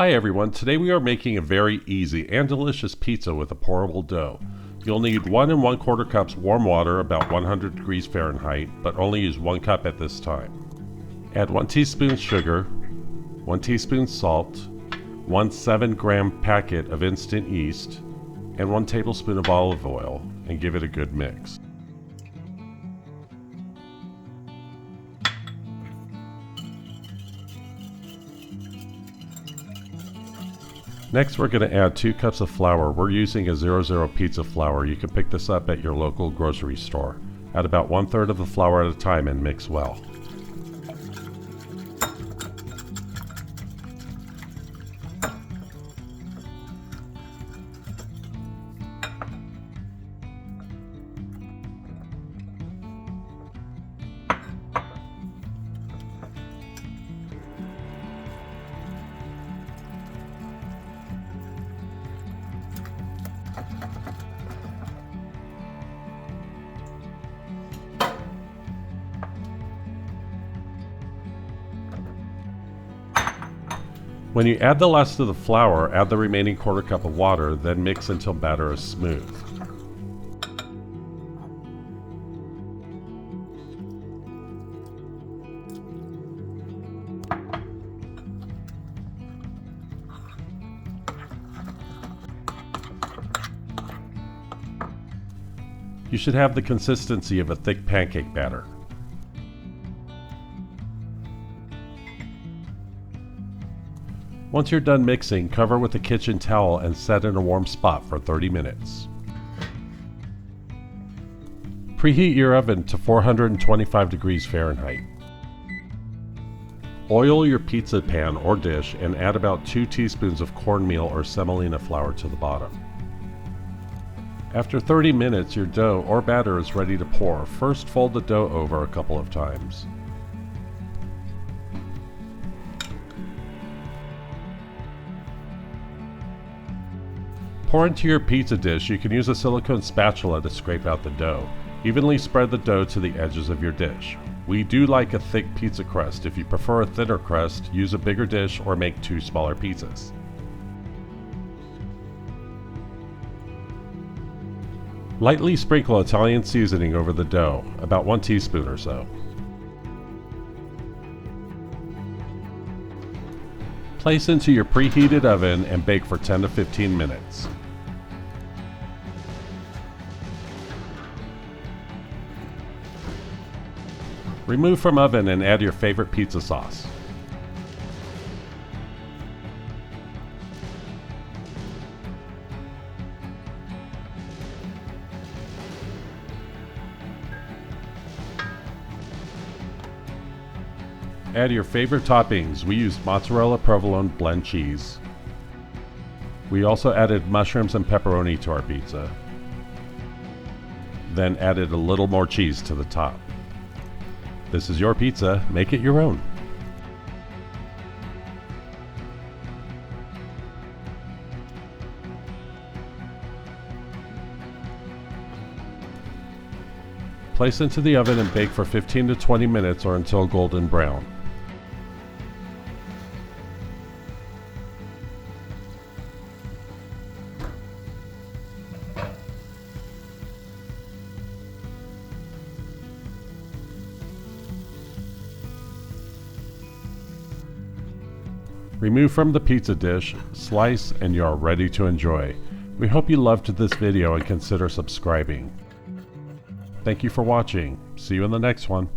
Hi everyone, today we are making a very easy and delicious pizza with a pourable dough. You'll need 1 1/4 cups warm water, about 100 degrees Fahrenheit, but only use 1 cup at this time. Add 1 teaspoon sugar, 1 teaspoon salt, 1 7-gram packet of instant yeast, and 1 tablespoon of olive oil, and give it a good mix. Next, we're going to add 2 cups of flour. We're using a 00 pizza flour. You can pick this up at your local grocery store. Add about 1/3 of the flour at a time and mix well. When you add the last of the flour, add the remaining 1/4 cup of water, then mix until batter is smooth. You should have the consistency of a thick pancake batter. Once you're done mixing, cover with a kitchen towel and set in a warm spot for 30 minutes. Preheat your oven to 425 degrees Fahrenheit. Oil your pizza pan or dish and add about 2 teaspoons of cornmeal or semolina flour to the bottom. After 30 minutes, your dough or batter is ready to pour. First, fold the dough over a couple of times. Pour into your pizza dish. You can use a silicone spatula to scrape out the dough. Evenly spread the dough to the edges of your dish. We do like a thick pizza crust. If you prefer a thinner crust, use a bigger dish or make 2 smaller pizzas. Lightly sprinkle Italian seasoning over the dough, about 1 teaspoon or so. Place into your preheated oven and bake for 10 to 15 minutes. Remove from oven and add your favorite pizza sauce. Add your favorite toppings. We used mozzarella provolone blend cheese. We also added mushrooms and pepperoni to our pizza. Then added a little more cheese to the top. This is your pizza. Make it your own. Place into the oven and bake for 15 to 20 minutes or until golden brown. Remove from the pizza dish, slice, and you are ready to enjoy. We hope you loved this video and consider subscribing. Thank you for watching. See you in the next one.